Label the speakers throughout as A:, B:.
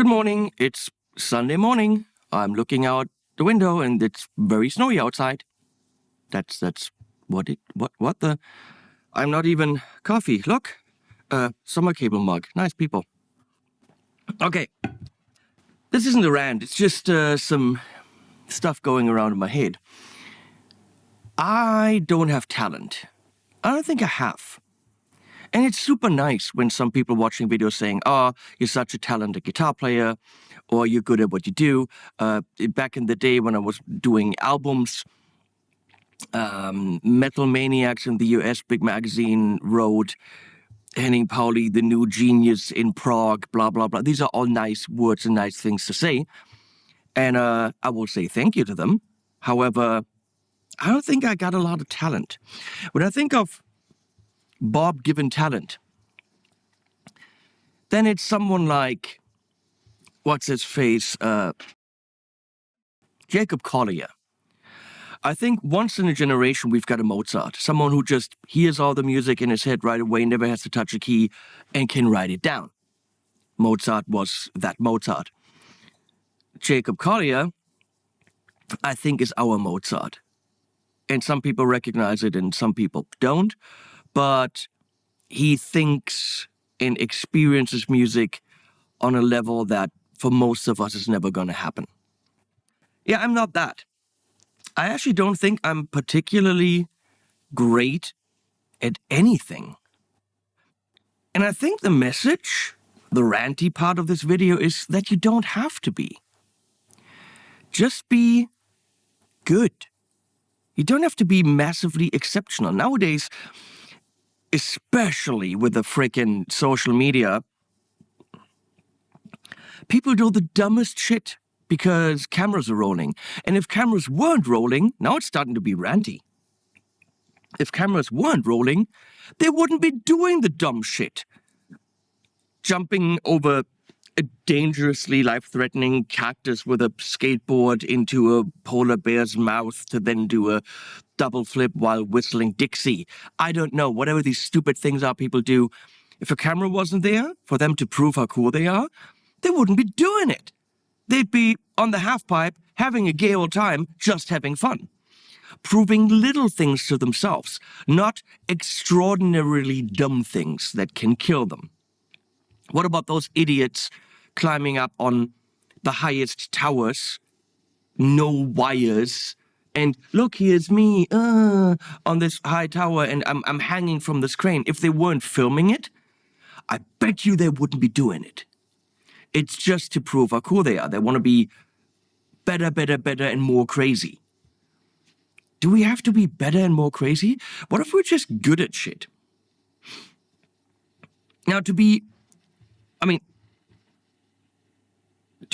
A: Good morning. It's Sunday morning. I'm looking out the window and it's very snowy outside. That's what the I'm not even coffee. Look. Summer cable mug. Nice people. Okay. This isn't a rant. It's just some stuff going around in my head. I don't have talent. I don't think I have. And it's super nice when some people watching videos saying, "Oh, you're such a talented guitar player," or "You're good at what you do." Back in the day when I was doing albums, Metal Maniacs in the US, big magazine, wrote Henning Pauli, the new genius in Prague, blah, blah, blah. These are all nice words and nice things to say. And I will say thank you to them. However, I don't think I got a lot of talent. When I think of Bob given talent, then it's someone like, what's his face, Jacob Collier. I think once in a generation we've got a Mozart, someone who just hears all the music in his head right away, never has to touch a key, and can write it down. Mozart was that Mozart. Jacob Collier, I think, is our Mozart. And some people recognize it and some people don't. But he thinks and experiences music on a level that for most of us is never going to happen. Yeah, I'm not that. I actually don't think I'm particularly great at anything. And I think the message, the ranty part of this video, is that you don't have to be. Just be good. You don't have to be massively exceptional. Nowadays, especially with the frickin' social media, people do the dumbest shit because cameras are rolling. And if cameras weren't rolling, now it's starting to be ranty. If cameras weren't rolling, they wouldn't be doing the dumb shit. Jumping over a dangerously life-threatening cactus with a skateboard into a polar bear's mouth to then do a double flip while whistling Dixie. I don't know, whatever these stupid things are people do. If a camera wasn't there for them to prove how cool they are, they wouldn't be doing it. They'd be on the halfpipe, having a gay old time, just having fun. Proving little things to themselves, not extraordinarily dumb things that can kill them. What about those idiots climbing up on the highest towers, no wires, and look, here's me on this high tower and I'm hanging from this crane. If they weren't filming it, I bet you they wouldn't be doing it. It's just to prove how cool they are. They want to be better, and more crazy. Do we have to be better and more crazy? What if we're just good at shit? Now, to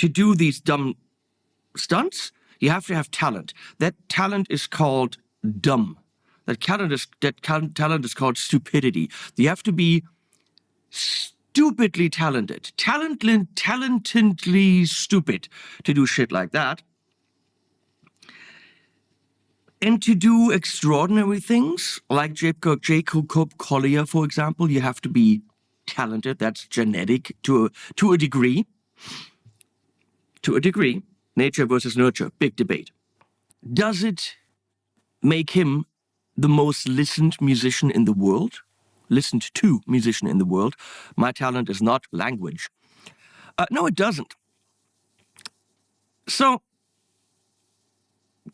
A: do these dumb stunts, you have to have talent. That talent is called dumb. That talent is called stupidity. You have to be stupidly talented, talentedly stupid to do shit like that. And to do extraordinary things, like Jacob Collier, for example, you have to be talented. That's genetic to a degree. To a degree. Nature versus nurture, big debate. Does it make him the most listened musician in the world? Listened to musician in the world? My talent is not language. No, it doesn't. So,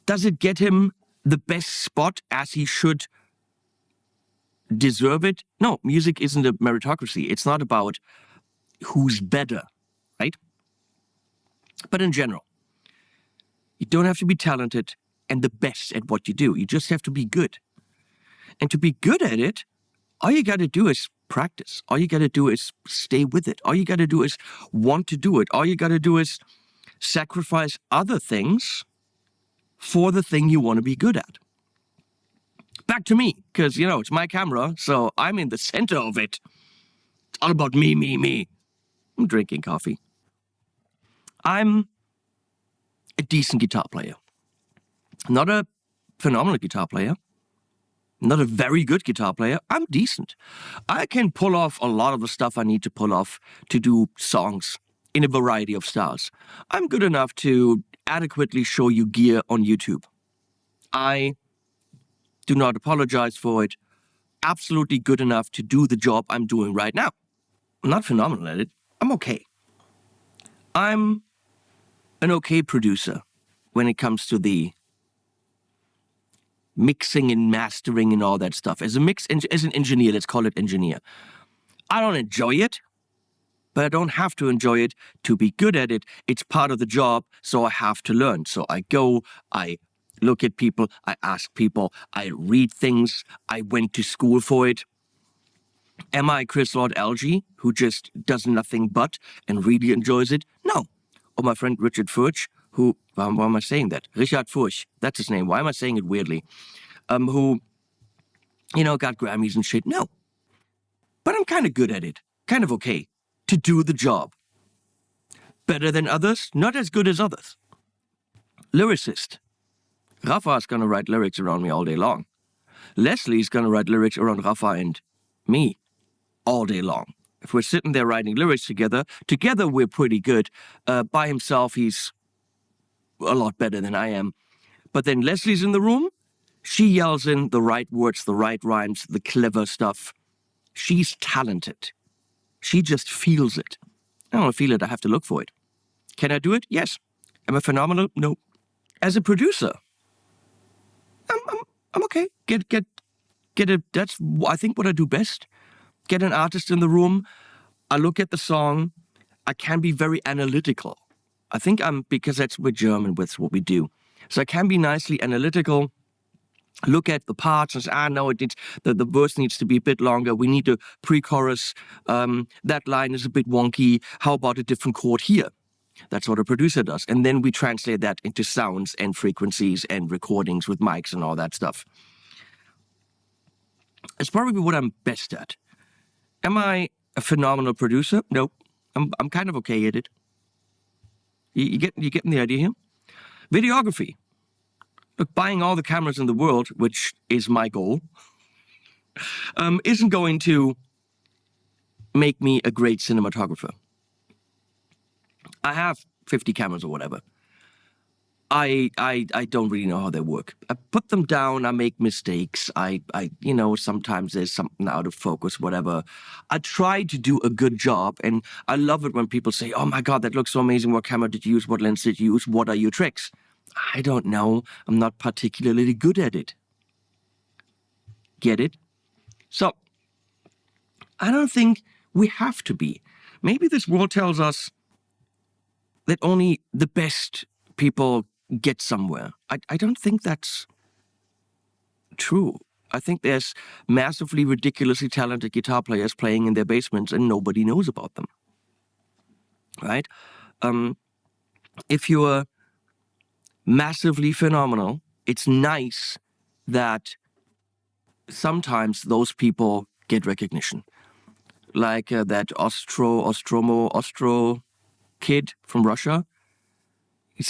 A: does it get him the best spot as he should deserve it? No, music isn't a meritocracy. It's not about who's better, right? But in general, you don't have to be talented and the best at what you do. You just have to be good. And to be good at it, all you got to do is practice. All you got to do is stay with it. All you got to do is want to do it. All you got to do is sacrifice other things for the thing you want to be good at. Back to me, because, it's my camera, so I'm in the center of it. It's all about me. I'm drinking coffee. I'm a decent guitar player. Not a phenomenal guitar player. Not a very good guitar player. I'm decent. I can pull off a lot of the stuff I need to pull off to do songs in a variety of styles. I'm good enough to adequately show you gear on YouTube. I do not apologize for it. Absolutely good enough to do the job I'm doing right now. I'm not phenomenal at it. I'm okay. I'm an okay producer when it comes to the mixing and mastering and all that stuff. As an engineer, let's call it engineer. I don't enjoy it, but I don't have to enjoy it to be good at it. It's part of the job, so I have to learn. So I go, I look at people, I ask people, I read things, I went to school for it. Am I Chris Lord Algie, who just does nothing but and really enjoys it? No. Or my friend Richard Furch, who, why am I saying that? Richard Furch, that's his name. Why am I saying it weirdly? Who, got Grammys and shit. No. But I'm kind of good at it. Kind of okay. To do the job. Better than others, not as good as others. Lyricist. Rafa's gonna write lyrics around me all day long. Leslie's gonna write lyrics around Rafa and me all day long. If we're sitting there writing lyrics together we're pretty good. By himself, he's a lot better than I am. But then Leslie's in the room, she yells in the right words, the right rhymes, the clever stuff. She's talented. She just feels it. I don't feel it, I have to look for it. Can I do it? Yes. Am I phenomenal? No. As a producer, I'm okay. Get it. That's, I think, what I do best. Get an artist in the room. I look at the song. I can be very analytical. I think because we're German, that's what we do. So I can be nicely analytical. Look at the parts and say, no, it needs, the verse needs to be a bit longer. We need a pre-chorus. That line is a bit wonky. How about a different chord here? That's what a producer does. And then we translate that into sounds and frequencies and recordings with mics and all that stuff. It's probably what I'm best at. Am I a phenomenal producer? No. I'm kind of okay at it. You getting the idea here? Videography. Look, buying all the cameras in the world, which is my goal, isn't going to make me a great cinematographer. I have 50 cameras or whatever. I don't really know how they work. I put them down, I make mistakes. Sometimes there's something out of focus, whatever. I try to do a good job, and I love it when people say, oh my God, that looks so amazing. What camera did you use? What lens did you use? What are your tricks? I don't know. I'm not particularly good at it. Get it? So, I don't think we have to be. Maybe this world tells us that only the best people get somewhere. I don't think that's true. I think there's massively, ridiculously talented guitar players playing in their basements and nobody knows about them. Right? If you're massively phenomenal, it's nice that sometimes those people get recognition. Like that Ostro kid from Russia. He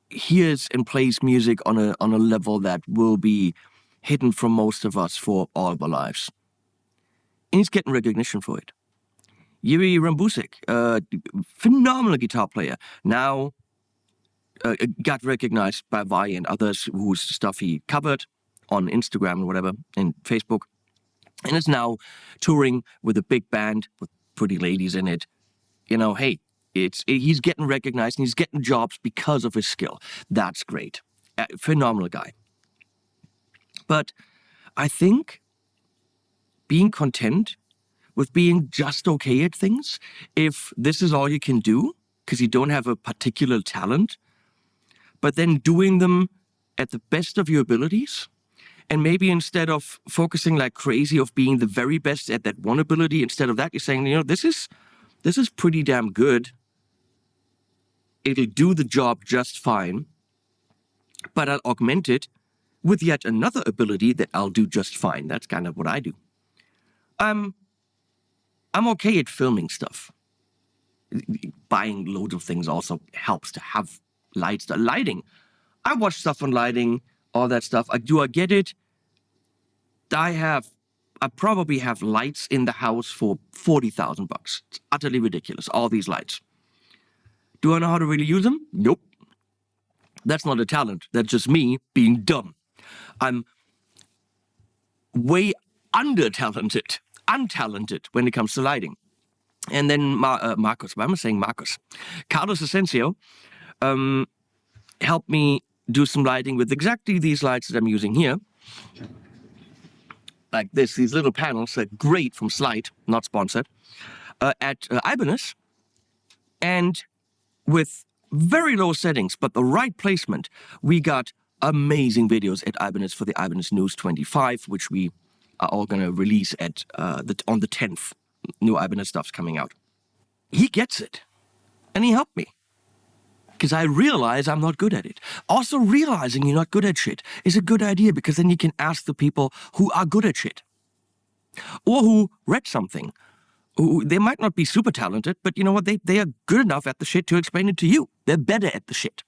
A: hears and plays music on a level that will be hidden from most of us for all of our lives. And he's getting recognition for it. Yuri Rambusik, phenomenal guitar player, now got recognized by Vi and others whose stuff he covered on Instagram and whatever, and Facebook, and is now touring with a big band with pretty ladies in it. Hey, he's getting recognized and he's getting jobs because of his skill. That's great. Phenomenal guy. But I think being content with being just okay at things, if this is all you can do, because you don't have a particular talent, but then doing them at the best of your abilities, and maybe instead of focusing like crazy of being the very best at that one ability, instead of that, you're saying, this is pretty damn good. It'll do the job just fine, but I'll augment it with yet another ability that I'll do just fine. That's kind of what I do. I'm okay at filming stuff. Buying loads of things also helps to have lighting. I watch stuff on lighting, all that stuff. I get it. I probably have lights in the house for $40,000. It's utterly ridiculous, all these lights. Do I know how to really use them? Nope. That's not a talent. That's just me being dumb. I'm way untalented when it comes to lighting. And then Marcos, why am I saying Marcos? Carlos Asensio helped me do some lighting with exactly these lights that I'm using here. Like this, these little panels are great from Slide, not sponsored, at Ibanez. And with very low settings, but the right placement, we got amazing videos at Ibanez for the Ibanez News 25, which we are all going to release at on the 10th. New Ibanez stuff's coming out. He gets it. And he helped me. Because I realize I'm not good at it. Also, realizing you're not good at shit is a good idea, because then you can ask the people who are good at shit. Or who read something. They might not be super talented, but you know what? They are good enough at the shit to explain it to you. They're better at the shit.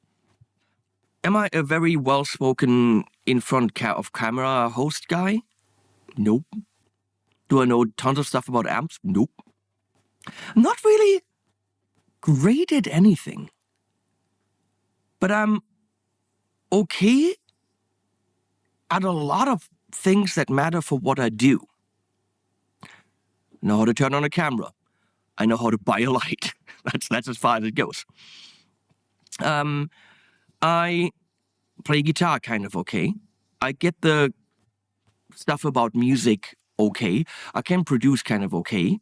A: Am I a very well-spoken in front of camera host guy? Nope. Do I know tons of stuff about amps? Nope. I'm not really great at anything. But I'm okay at a lot of things that matter for what I do. I know how to turn on a camera. I know how to buy a light. That's as far as it goes. I play guitar kind of okay. I get the stuff about music okay. I can produce kind of okay.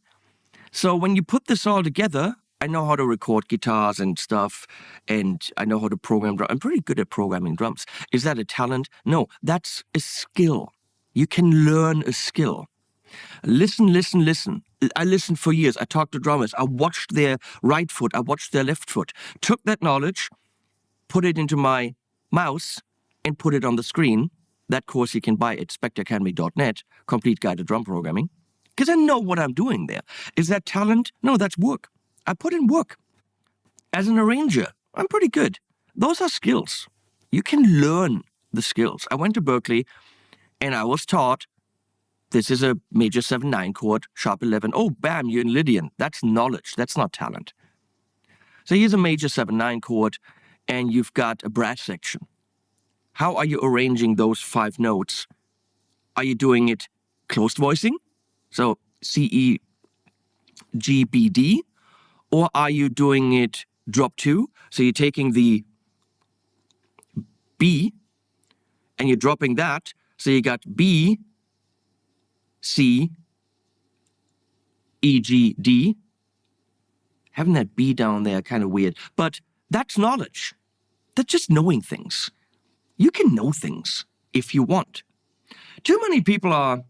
A: So when you put this all together, I know how to record guitars and stuff, and I know how to program drums. I'm pretty good at programming drums. Is that a talent? No, that's a skill. You can learn a skill. Listen. I listened for years. I talked to drummers. I watched their right foot. I watched their left foot. Took that knowledge, put it into my mouse, and put it on the screen. That course you can buy at spectreacademy.net, Complete Guide to Drum Programming. Because I know what I'm doing there. Is that talent? No, that's work. I put in work. As an arranger, I'm pretty good. Those are skills. You can learn the skills. I went to Berkeley, and I was taught, this is a major 7/9 chord, sharp 11. Oh, bam, you're in Lydian. That's knowledge. That's not talent. So here's a major 7/9 chord, and you've got a brass section. How are you arranging those 5 notes? Are you doing it closed voicing? So C, E, G, B, D? Or are you doing it drop 2? So you're taking the B and you're dropping that. So you got B, C, E, G, D. Having that B down there, kind of weird. But that's knowledge. That's just knowing things. You can know things if you want. Too many people are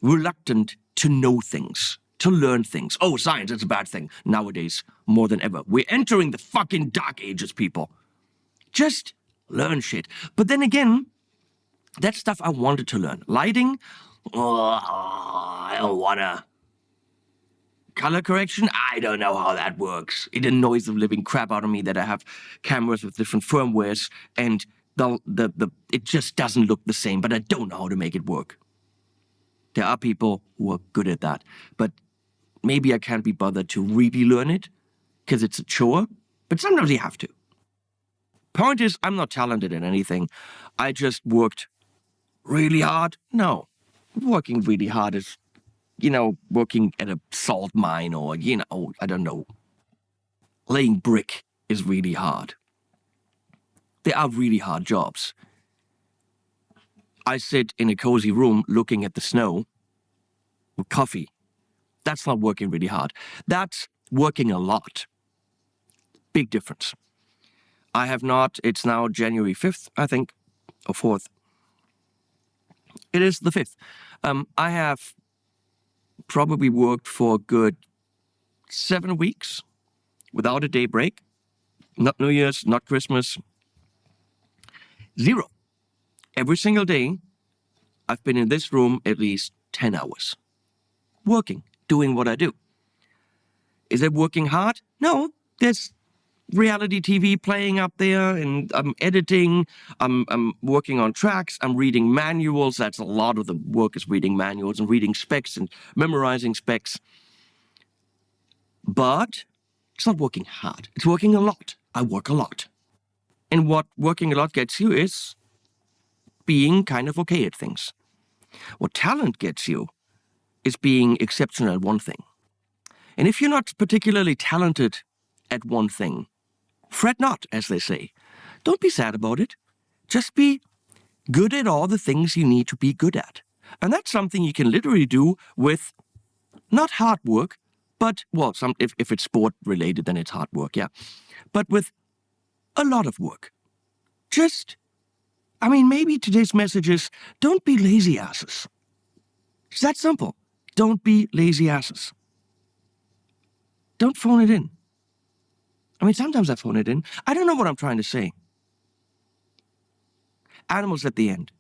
A: reluctant to know things, to learn things. Oh, science, it's a bad thing. Nowadays, more than ever. We're entering the fucking dark ages, people. Just learn shit. But then again, that's stuff I wanted to learn. Lighting, I don't wanna. Color correction, I don't know how that works. It annoys the living crap out of me that I have cameras with different firmwares, and it just doesn't look the same, but I don't know how to make it work. There are people who are good at that, but maybe I can't be bothered to really learn it because it's a chore, but sometimes you have to. Point is, I'm not talented at anything. I just worked really hard. No, working really hard is, working at a salt mine or, I don't know, laying brick is really hard. They are really hard jobs. I sit in a cozy room looking at the snow with coffee. That's not working really hard. That's working a lot. Big difference. I have not, it's now January 5th, I think, or 4th. It is the 5th. I have probably worked for a good 7 weeks without a day break. Not New Year's, not Christmas. 0. Every single day, I've been in this room at least 10 hours. Working, doing what I do. Is it working hard? No, there's reality TV playing up there, and I'm editing, I'm working on tracks, I'm reading manuals. That's a lot of the work, is reading manuals and reading specs and memorizing specs. But It's not working hard. It's working a lot. I work a lot. And what working a lot gets you is being kind of okay at things. What talent gets you is being exceptional at one thing. And if you're not particularly talented at one thing, fret not, as they say. Don't be sad about it. Just be good at all the things you need to be good at. And that's something you can literally do with not hard work, but, well, if it's sport related, then it's hard work, yeah. But with a lot of work. Maybe today's message is, don't be lazy asses. It's that simple. Don't be lazy asses. Don't phone it in. Sometimes I phone it in. I don't know what I'm trying to say. Animals at the end.